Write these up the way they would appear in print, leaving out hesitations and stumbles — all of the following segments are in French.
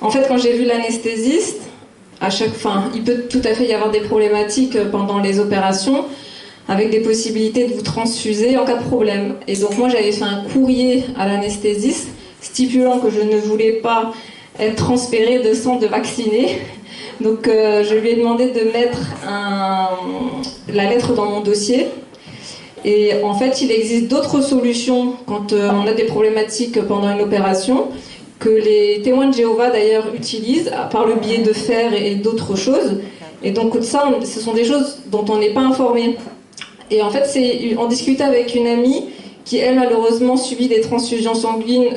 En fait, quand j'ai vu l'anesthésiste, il peut tout à fait y avoir des problématiques pendant les opérations, avec des possibilités de vous transfuser en cas de problème. Et donc moi, j'avais fait un courrier à l'anesthésiste stipulant que je ne voulais pas être transférée de sang de vacciné. Donc je lui ai demandé de mettre la lettre dans mon dossier. Et en fait, il existe d'autres solutions quand on a des problématiques pendant une opération, que les témoins de Jéhovah d'ailleurs utilisent par le biais de fer et d'autres choses. Et donc ça, ce sont des choses dont on n'est pas informé. Et en fait, on discutait avec une amie qui, elle, malheureusement, subit des transfusions sanguines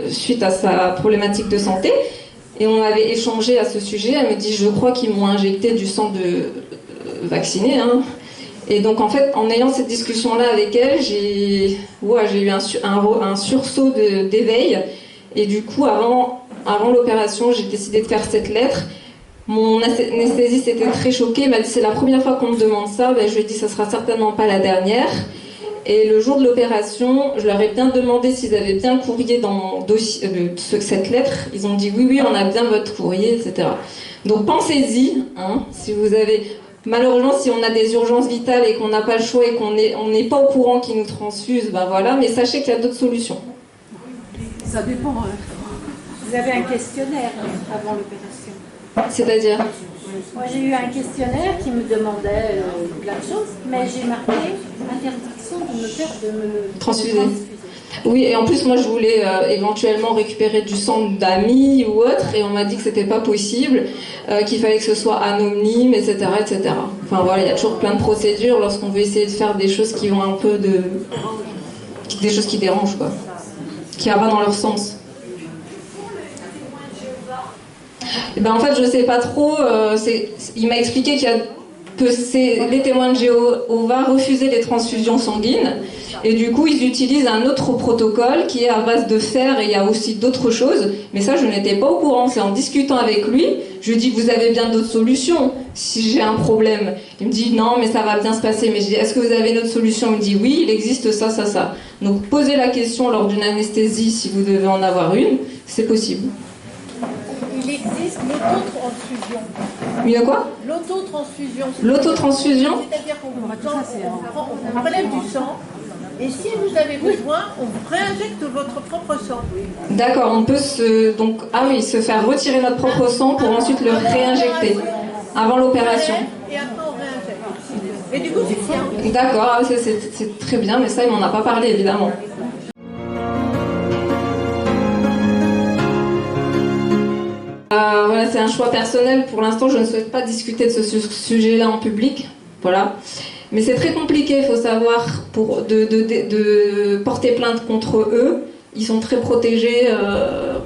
suite à sa problématique de santé. Et on avait échangé à ce sujet. Elle me dit, je crois qu'ils m'ont injecté du sang de vacciné. Hein. Et donc, en fait, en ayant cette discussion-là avec elle, j'ai eu un sursaut d'éveil. Et du coup, avant l'opération, j'ai décidé de faire cette lettre. Mon anesthésiste était très choqué. Il m'a dit, c'est la première fois qu'on me demande ça. Je lui ai dit, ça sera certainement pas la dernière. Et le jour de l'opération, je leur ai bien demandé s'ils avaient bien le courrier dans mon dossier, cette lettre. Ils ont dit oui, on a bien votre courrier, etc. Donc pensez-y, hein, si vous avez... Malheureusement, si on a des urgences vitales et qu'on n'a pas le choix et qu'on n'est pas au courant qu'ils nous transfusent, ben voilà, mais sachez qu'il y a d'autres solutions. Ça dépend. Vous avez un questionnaire avant l'opération. C'est-à-dire ? Moi, j'ai eu un questionnaire qui me demandait plein de choses, mais j'ai marqué interdiction de me transfuser. Oui, et en plus, moi, je voulais éventuellement récupérer du sang d'amis ou autre, et on m'a dit que c'était pas possible, qu'il fallait que ce soit anonyme, etc., etc. Enfin voilà, il y a toujours plein de procédures lorsqu'on veut essayer de faire des choses qui ont un peu de... des choses qui dérangent, quoi. Qui vont dans leur sens. Et ben en fait, je sais pas trop. Il m'a expliqué que les témoins de Jéhovah refusaient les transfusions sanguines. Et du coup, ils utilisent un autre protocole qui est à base de fer, et il y a aussi d'autres choses. Mais ça, je n'étais pas au courant. C'est en discutant avec lui, je lui dis, vous avez bien d'autres solutions si j'ai un problème. Il me dit, non, mais ça va bien se passer. Mais je dis, est-ce que vous avez une autre solution? Il me dit, oui, il existe ça, ça, ça. Donc, posez la question lors d'une anesthésie, si vous devez en avoir une, c'est possible. Il existe l'autotransfusion. Une quoi? L'autotransfusion. L'autotransfusion? C'est-à-dire qu'on prélève du sang, et si vous avez besoin, on vous réinjecte votre propre sang. D'accord, on peut se faire retirer notre propre sang pour ensuite le réinjecter avant l'opération. Et après on réinjecte. Et du coup c'est bien. D'accord, c'est très bien, mais ça il m'en a pas parlé évidemment. Voilà, c'est un choix personnel. Pour l'instant, je ne souhaite pas discuter de ce sujet-là en public. Voilà. Mais c'est très compliqué, il faut savoir, de porter plainte contre eux. Ils sont très protégés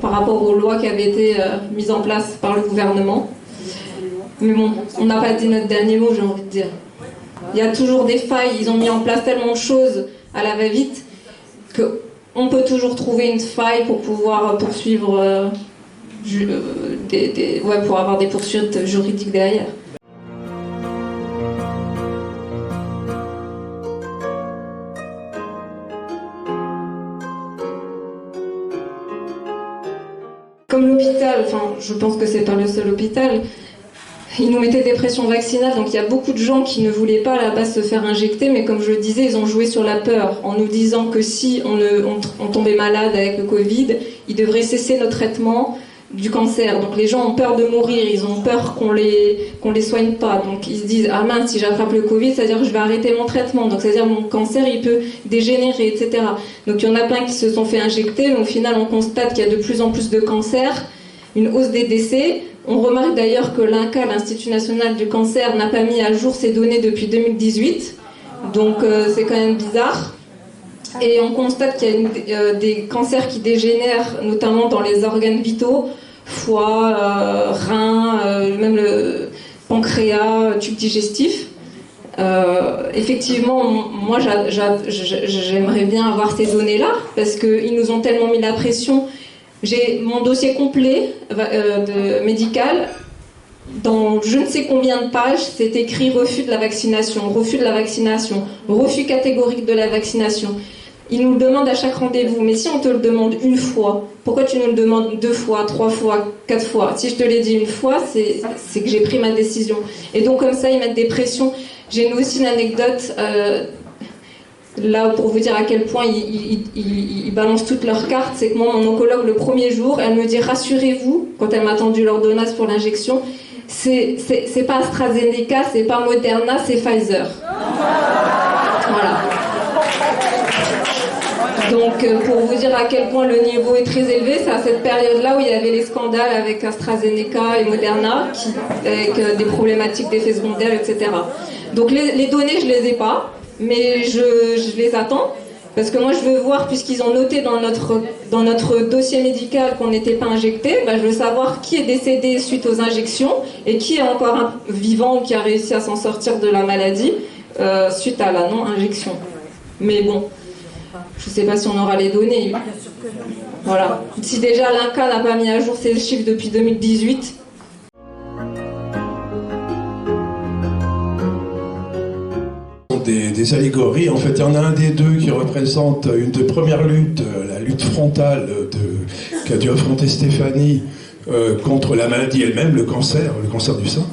par rapport aux lois qui avaient été mises en place par le gouvernement. Mais bon, on n'a pas dit notre dernier mot, j'ai envie de dire. Il y a toujours des failles, ils ont mis en place tellement de choses à la va-vite qu'on peut toujours trouver une faille pour pouvoir poursuivre... pour avoir des poursuites juridiques derrière. Comme l'hôpital, je pense que c'est pas le seul hôpital, ils nous mettaient des pressions vaccinales, donc il y a beaucoup de gens qui ne voulaient pas à la base se faire injecter, mais comme je le disais, ils ont joué sur la peur, en nous disant que si on tombait malade avec le Covid, ils devraient cesser notre traitement du cancer. Donc les gens ont peur de mourir, ils ont peur qu'on les soigne pas. Donc ils se disent, ah mince, si j'attrape le Covid, c'est-à-dire que je vais arrêter mon traitement. Donc c'est-à-dire que mon cancer, il peut dégénérer, etc. Donc il y en a plein qui se sont fait injecter, mais au final on constate qu'il y a de plus en plus de cancers, une hausse des décès. On remarque d'ailleurs que l'INCa, l'Institut National du Cancer, n'a pas mis à jour ces données depuis 2018. Donc c'est quand même bizarre. Et on constate qu'il y a des cancers qui dégénèrent, notamment dans les organes vitaux, foie, rein, même le pancréas, tube digestif. Effectivement, moi j'aimerais bien avoir ces données-là, parce qu'ils nous ont tellement mis la pression. J'ai mon dossier complet médical. Dans je ne sais combien de pages, c'est écrit refus de la vaccination, refus de la vaccination, refus catégorique de la vaccination. Ils nous le demandent à chaque rendez-vous. Mais si on te le demande une fois, pourquoi tu nous le demandes 2 fois, 3 fois, 4 fois? Si je te l'ai dit une fois, c'est que j'ai pris ma décision. Et donc comme ça, ils mettent des pressions. J'ai aussi une anecdote, là pour vous dire à quel point ils balancent toutes leurs cartes. C'est que moi, mon oncologue, le premier jour, elle me dit « Rassurez-vous », quand elle m'a tendu l'ordonnance pour l'injection, c'est pas AstraZeneca, c'est pas Moderna, c'est Pfizer. Voilà. Donc, pour vous dire à quel point le niveau est très élevé, c'est à cette période-là où il y avait les scandales avec AstraZeneca et Moderna, avec des problématiques d'effets secondaires, etc. Donc, les données, je les ai pas, mais je les attends. Parce que moi, je veux voir, puisqu'ils ont noté dans notre dossier médical qu'on n'était pas injecté, je veux savoir qui est décédé suite aux injections et qui est encore vivant ou qui a réussi à s'en sortir de la maladie suite à la non-injection. Mais bon, je ne sais pas si on aura les données. Voilà. Si déjà l'INCa n'a pas mis à jour ses chiffres depuis 2018... Des allégories. En fait, il y en a un des deux qui représente une des premières luttes, la lutte frontale qu'a dû affronter Stéphanie contre la maladie elle-même, le cancer du sein.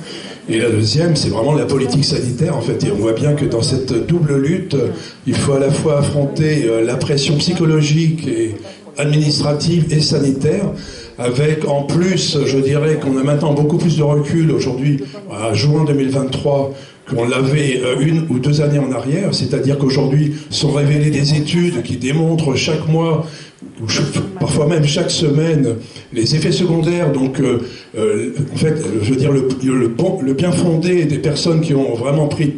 Et la deuxième, c'est vraiment la politique sanitaire, en fait. Et on voit bien que dans cette double lutte, il faut à la fois affronter la pression psychologique et administrative et sanitaire, avec en plus, je dirais qu'on a maintenant beaucoup plus de recul aujourd'hui, à juin 2023, qu'on l'avait 1 ou 2 années en arrière, c'est-à-dire qu'aujourd'hui sont révélées des études qui démontrent chaque mois, ou parfois même chaque semaine, les effets secondaires, donc en fait, je veux dire, le bien fondé des personnes qui ont vraiment pris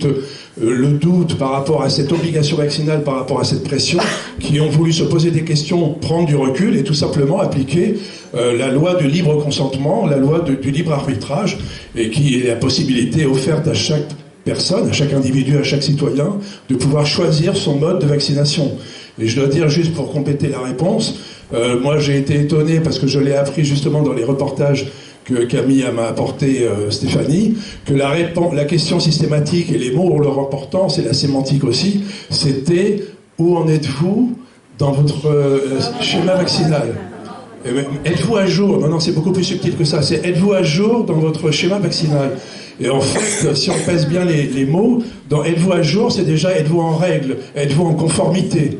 le doute par rapport à cette obligation vaccinale, par rapport à cette pression, qui ont voulu se poser des questions, prendre du recul et tout simplement appliquer la loi du libre consentement, la loi du libre arbitrage, et qui est la possibilité offerte à chaque personne, à chaque individu, à chaque citoyen, de pouvoir choisir son mode de vaccination. Et je dois dire, juste pour compléter la réponse, moi j'ai été étonné parce que je l'ai appris justement dans les reportages que Camille m'a apporté, Stéphanie, que la question systématique et les mots ont leur importance et la sémantique aussi, c'était « Où en êtes-vous dans votre schéma vaccinal ?» Êtes-vous à jour? Non, c'est beaucoup plus subtil que ça. C'est êtes-vous à jour dans votre schéma vaccinal? Et en fait, si on pèse bien les mots, dans êtes-vous à jour, c'est déjà êtes-vous en règle? Êtes-vous en conformité?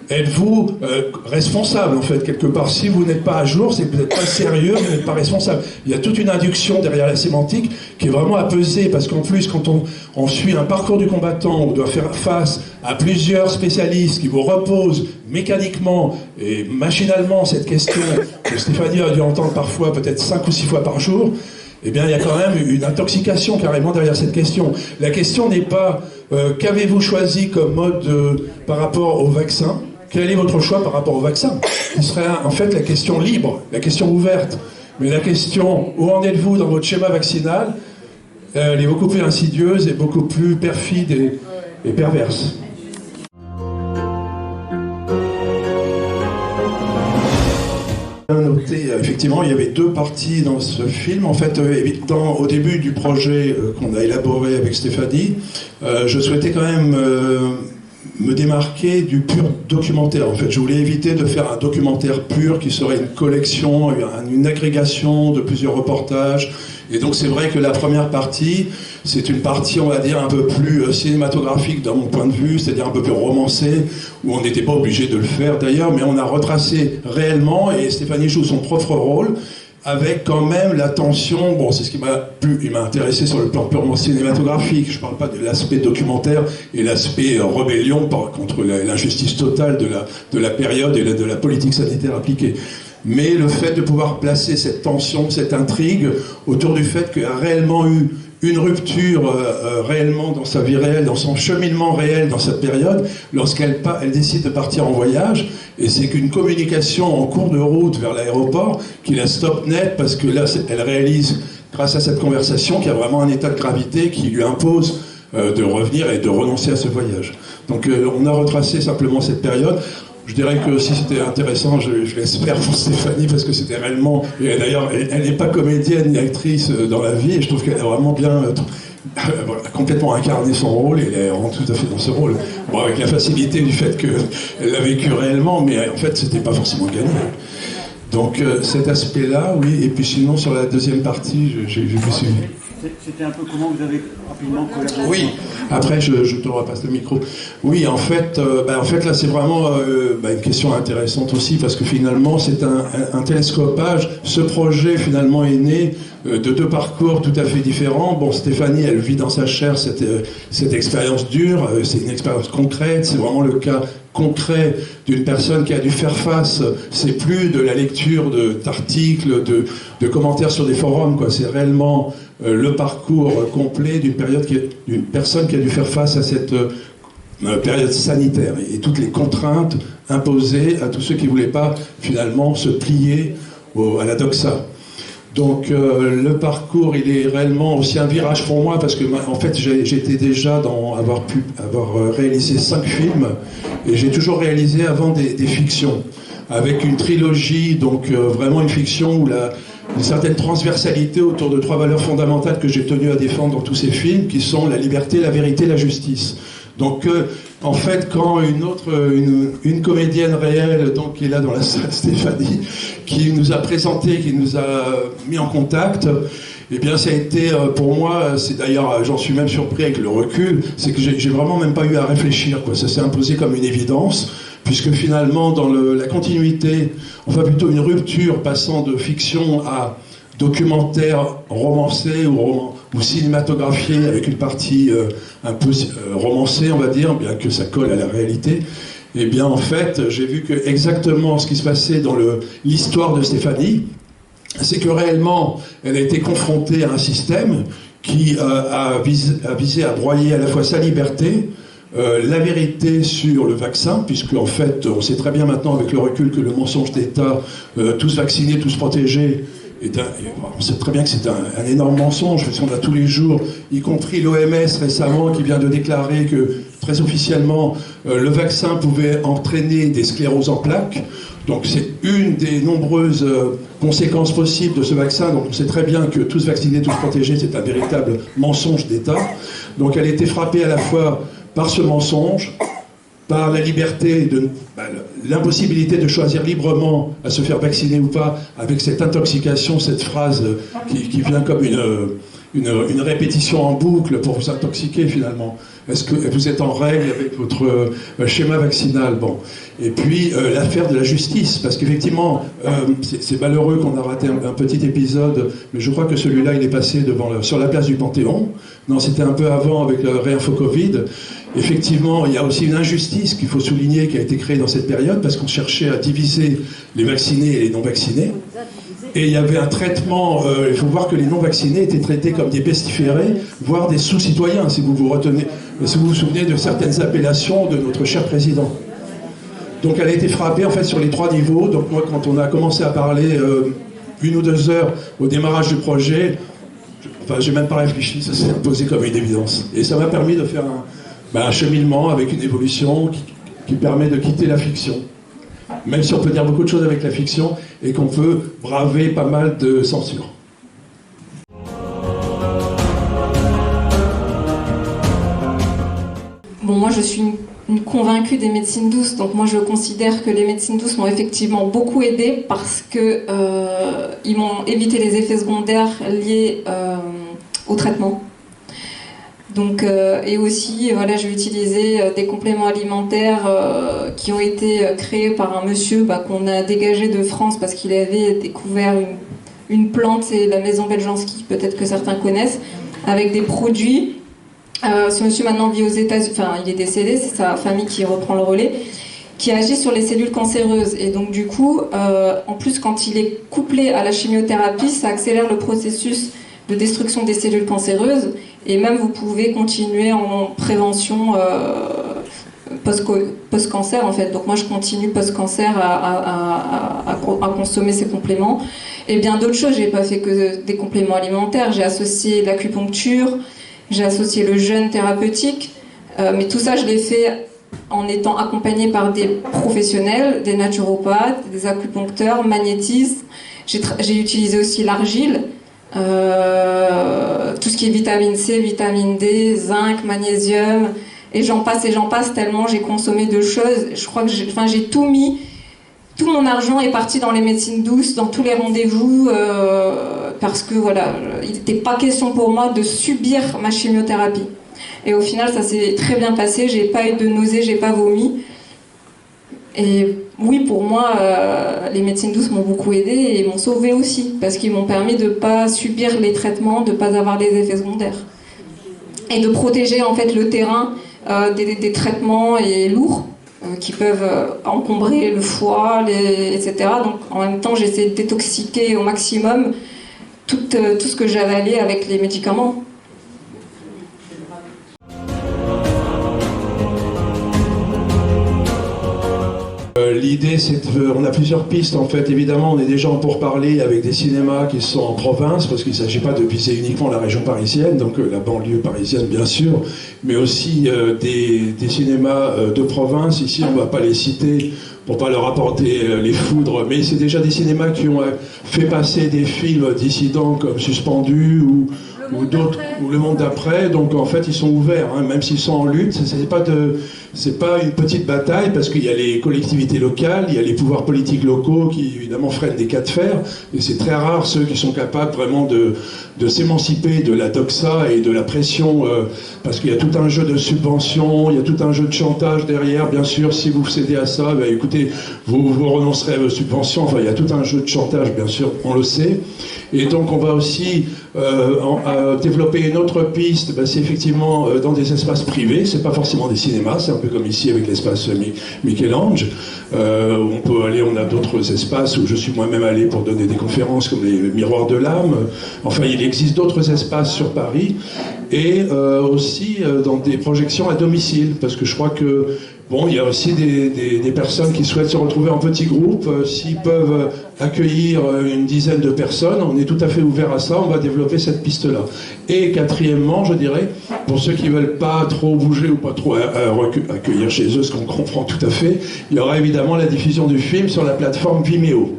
Êtes-vous responsable, en fait, quelque part? Si vous n'êtes pas à jour, c'est que vous n'êtes pas sérieux, vous n'êtes pas responsable. Il y a toute une induction derrière la sémantique qui est vraiment à peser, parce qu'en plus, quand on suit un parcours du combattant, on doit faire face à plusieurs spécialistes qui vous reposent mécaniquement et machinalement cette question que Stéphanie a dû entendre parfois, peut-être 5 ou 6 fois par jour. Eh bien, il y a quand même une intoxication carrément derrière cette question. La question n'est pas qu'avez-vous choisi comme mode par rapport au vaccin? Quel est votre choix par rapport au vaccin? Ce serait en fait la question libre, la question ouverte. Mais la question où en êtes-vous dans votre schéma vaccinal, elle est beaucoup plus insidieuse et beaucoup plus perfide et perverse. Noté, effectivement, il y avait 2 parties dans ce film. En fait, au début du projet qu'on a élaboré avec Stéphanie, je souhaitais quand même me démarquer du pur documentaire. En fait, je voulais éviter de faire un documentaire pur qui serait une collection, une agrégation de plusieurs reportages. Et donc c'est vrai que la première partie, c'est une partie, on va dire, un peu plus cinématographique dans mon point de vue, c'est-à-dire un peu plus romancée, où on n'était pas obligé de le faire d'ailleurs, mais on a retracé réellement, et Stéphanie joue son propre rôle, avec quand même la tension, bon c'est ce qui m'a plu, il m'a intéressé sur le plan purement cinématographique, je parle pas de l'aspect documentaire et l'aspect rébellion contre l'injustice totale de la période et de la politique sanitaire appliquée. Mais le fait de pouvoir placer cette tension, cette intrigue, autour du fait qu'il y a réellement eu une rupture réellement dans sa vie réelle, dans son cheminement réel dans cette période, lorsqu'elle décide de partir en voyage, et c'est qu'une communication en cours de route vers l'aéroport qui la stoppe net, parce que là, elle réalise, grâce à cette conversation, qu'il y a vraiment un état de gravité qui lui impose de revenir et de renoncer à ce voyage. Donc on a retracé simplement cette période. Je dirais que si c'était intéressant, je l'espère pour Stéphanie, parce que c'était réellement... Et d'ailleurs, elle n'est pas comédienne ni actrice dans la vie, et je trouve qu'elle a vraiment bien a complètement incarné son rôle, et elle est vraiment tout à fait dans ce rôle. Bon, avec la facilité du fait qu'elle l'a vécu réellement, mais en fait, c'était pas forcément gagné. Donc cet aspect-là, oui, et puis sinon, sur la deuxième partie, j'ai vu suivi. C'était un peu comment vous avez rapidement collaboré. Oui, après je te repasse le micro. Oui, en fait là c'est vraiment une question intéressante aussi, parce que finalement c'est un télescopage. Ce projet finalement est né de deux parcours tout à fait différents. Bon, Stéphanie, elle vit dans sa chair cette expérience dure, c'est une expérience concrète, c'est vraiment le cas concret d'une personne qui a dû faire face. C'est plus de la lecture d'articles, de commentaires sur des forums, quoi. C'est réellement le parcours complet d'une personne qui a dû faire face à cette période sanitaire et toutes les contraintes imposées à tous ceux qui ne voulaient pas finalement se plier à la doxa. Donc le parcours, il est réellement aussi un virage pour moi, parce que en fait j'étais déjà avoir réalisé 5 films, et j'ai toujours réalisé avant des fictions, avec une trilogie, donc vraiment une fiction où une certaine transversalité autour de 3 valeurs fondamentales que j'ai tenu à défendre dans tous ces films, qui sont la liberté, la vérité, la justice. Donc en fait, quand une comédienne réelle, donc qui est là dans la salle, Stéphanie, qui nous a présenté, qui nous a mis en contact, eh bien ça a été pour moi, c'est d'ailleurs, j'en suis même surpris avec le recul, c'est que j'ai vraiment même pas eu à réfléchir, quoi. Ça s'est imposé comme une évidence, puisque finalement dans la continuité, enfin plutôt une rupture passant de fiction à documentaire romancé ou cinématographié, avec une partie un peu romancée, on va dire, bien que ça colle à la réalité. Et bien en fait, j'ai vu que exactement ce qui se passait dans l'histoire de Stéphanie, c'est que réellement, elle a été confrontée à un système qui a visé à broyer à la fois sa liberté, la vérité sur le vaccin, puisque en fait, on sait très bien maintenant avec le recul que le mensonge d'État, tous vaccinés, tous protégés, on sait très bien que c'est un énorme mensonge, parce qu'on a tous les jours, y compris l'OMS récemment, qui vient de déclarer que, très officiellement, le vaccin pouvait entraîner des scléroses en plaques. Donc c'est une des nombreuses conséquences possibles de ce vaccin. Donc on sait très bien que tous vaccinés, tous protégés, c'est un véritable mensonge d'État. Donc elle a été frappée à la fois par ce mensonge, par la liberté, l'impossibilité de choisir librement à se faire vacciner ou pas, avec cette intoxication, cette phrase qui vient comme une répétition en boucle pour vous intoxiquer finalement. Est-ce que vous êtes en règle avec votre schéma vaccinal? Bon. Et puis l'affaire de la justice, parce qu'effectivement, c'est malheureux qu'on a raté un petit épisode, mais je crois que celui-là, il est passé sur la place du Panthéon. Non, c'était un peu avant avec le réinfo Covid. Effectivement, il y a aussi une injustice qu'il faut souligner qui a été créée dans cette période, parce qu'on cherchait à diviser les vaccinés et les non-vaccinés. Et il y avait un traitement, il faut voir que les non-vaccinés étaient traités comme des pestiférés, voire des sous-citoyens, si vous vous souvenez de certaines appellations de notre cher président. Donc elle a été frappée en fait sur les 3 niveaux. Donc moi, quand on a commencé à parler 1 ou 2 heures au démarrage du projet, j'ai même pas réfléchi, ça s'est imposé comme une évidence. Et ça m'a permis de faire un cheminement avec une évolution qui permet de quitter la fiction. Même si on peut dire beaucoup de choses avec la fiction et qu'on peut braver pas mal de censure. Bon, moi je suis une convaincue des médecines douces, donc moi je considère que les médecines douces m'ont effectivement beaucoup aidée parce que ils m'ont évité les effets secondaires liés au traitement. Donc, et aussi, voilà, j'ai utilisé des compléments alimentaires qui ont été créés par un monsieur qu'on a dégagé de France parce qu'il avait découvert une plante, c'est la maison Beljanski, peut-être que certains connaissent, avec des produits. Ce monsieur maintenant vit aux États-Unis, enfin il est décédé, c'est sa famille qui reprend le relais, qui agit sur les cellules cancéreuses. Et donc du coup, en plus quand il est couplé à la chimiothérapie, ça accélère le processus de destruction des cellules cancéreuses, et même vous pouvez continuer en prévention post-cancer en fait. Donc moi je continue post-cancer à consommer ces compléments. Et bien d'autres choses, j'ai pas fait que des compléments alimentaires, j'ai associé l'acupuncture, j'ai associé le jeûne thérapeutique, mais tout ça je l'ai fait en étant accompagnée par des professionnels, des naturopathes, des acupuncteurs, magnétistes. J'ai utilisé aussi l'argile, tout ce qui est vitamine C, vitamine D, zinc, magnésium, et j'en passe tellement j'ai consommé de choses. Je crois que j'ai tout mis, tout mon argent est parti dans les médecines douces, dans tous les rendez-vous, parce que voilà, il n'était pas question pour moi de subir ma chimiothérapie. Et au final, ça s'est très bien passé, j'ai pas eu de nausées, j'ai pas vomi. Et oui, pour moi, les médecines douces m'ont beaucoup aidée et m'ont sauvée aussi, parce qu'ils m'ont permis de ne pas subir les traitements, de ne pas avoir les effets secondaires. Et de protéger en fait le terrain des traitements lourds qui peuvent encombrer le foie, etc. Donc en même temps, j'essaie de détoxiquer au maximum tout ce que j'avalais avec les médicaments. L'idée, c'est on a plusieurs pistes en fait. Évidemment, on est déjà en pourparlers avec des cinémas qui sont en province, parce qu'il ne s'agit pas de viser uniquement la région parisienne, donc la banlieue parisienne bien sûr, mais aussi des cinémas de province. Ici, on ne va pas les citer pour pas leur apporter les foudres, mais c'est déjà des cinémas qui ont fait passer des films dissidents comme Suspendu ou d'autres, ou Le Monde d'après. Donc en fait, ils sont ouverts, hein, même s'ils sont en lutte. C'est pas une petite bataille, parce qu'il y a les collectivités locales, il y a les pouvoirs politiques locaux qui évidemment freinent des cas de fer, et c'est très rare ceux qui sont capables vraiment de s'émanciper de la doxa et de la pression, parce qu'il y a tout un jeu de subventions, il y a tout un jeu de chantage derrière. Bien sûr, si vous cédez à ça, ben, écoutez, vous renoncerez à vos subventions. Enfin, il y a tout un jeu de chantage, bien sûr, on le sait. Et donc on va aussi développer une autre piste, ben, c'est effectivement dans des espaces privés, c'est pas forcément des cinémas, c'est un peu comme ici avec l'espace Michel-Ange. On peut aller, on a d'autres espaces où je suis moi-même allé pour donner des conférences comme les Miroirs de l'âme. Enfin, il existe d'autres espaces sur Paris, et aussi dans des projections à domicile, parce que je crois que bon, il y a aussi des personnes qui souhaitent se retrouver en petits groupes. S'ils peuvent accueillir une dizaine de personnes, on est tout à fait ouvert à ça, on va développer cette piste-là. Et quatrièmement, je dirais, pour ceux qui ne veulent pas trop bouger ou pas trop accueillir chez eux, ce qu'on comprend tout à fait, il y aura évidemment la diffusion du film sur la plateforme Vimeo.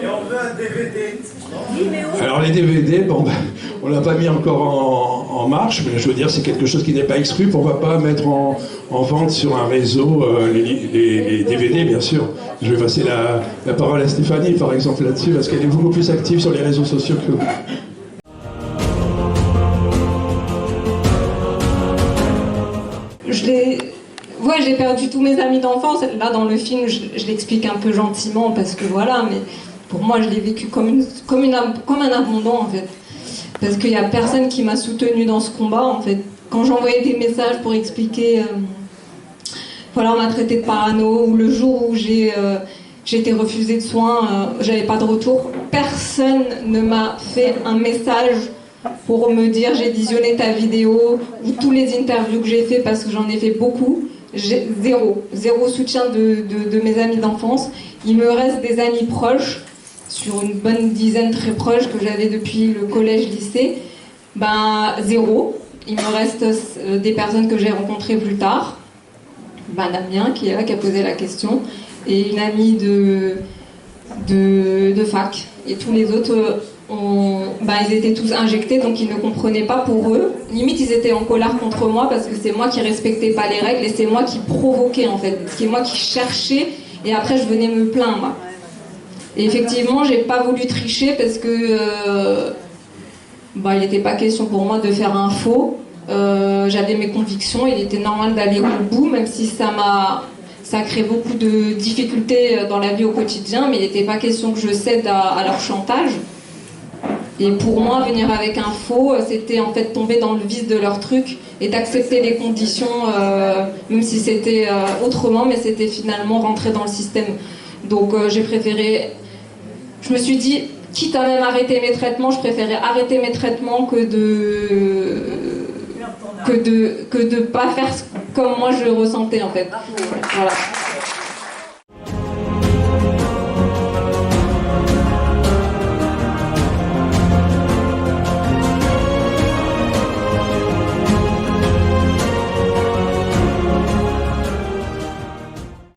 Et on veut un DVD. Alors les DVD, bon, ben, on l'a pas mis encore en marche, mais je veux dire, c'est quelque chose qui n'est pas exclu. Pourquoi pas mettre en vente sur un réseau les DVD, bien sûr. Je vais passer la parole à Stéphanie, par exemple, là-dessus, parce qu'elle est beaucoup plus active sur les réseaux sociaux que vous. J'ai perdu tous mes amis d'enfance. Là, dans le film, je l'explique un peu gentiment, parce que voilà, mais pour moi, je l'ai vécu comme un abandon, en fait. Parce qu'il n'y a personne qui m'a soutenue dans ce combat, en fait. Quand j'envoyais des messages pour expliquer, voilà, on m'a traité de parano, ou le jour où j'ai été refusée de soins, j'avais pas de retour, personne ne m'a fait un message pour me dire j'ai visionné ta vidéo, ou tous les interviews que j'ai fait, parce que j'en ai fait beaucoup. J'ai zéro soutien de mes amis d'enfance. Il me reste des amis proches, sur une bonne dizaine très proches que j'avais depuis le collège-lycée. Ben, zéro. Il me reste des personnes que j'ai rencontrées plus tard. Ben, Damien, qui est là, qui a posé la question, et une amie de fac. Et tous les autres, ils étaient tous injectés, donc ils ne comprenaient pas pour eux. Limite, ils étaient en colère contre moi, parce que c'est moi qui respectais pas les règles, et c'est moi qui provoquais, en fait. C'est moi qui cherchais, et après je venais me plaindre. Et effectivement, j'ai pas voulu tricher, parce que il n'était pas question pour moi de faire un faux. J'avais mes convictions, il était normal d'aller au bout, même si ça crée beaucoup de difficultés dans la vie au quotidien, mais il n'était pas question que je cède à leur chantage. Et pour moi, venir avec un faux, c'était en fait tomber dans le vice de leur truc et d'accepter les conditions, même si c'était autrement, mais c'était finalement rentrer dans le système. Donc j'ai préféré... Je me suis dit, quitte à même arrêter mes traitements, je préférais arrêter mes traitements que de pas faire comme moi je le ressentais, en fait. Voilà.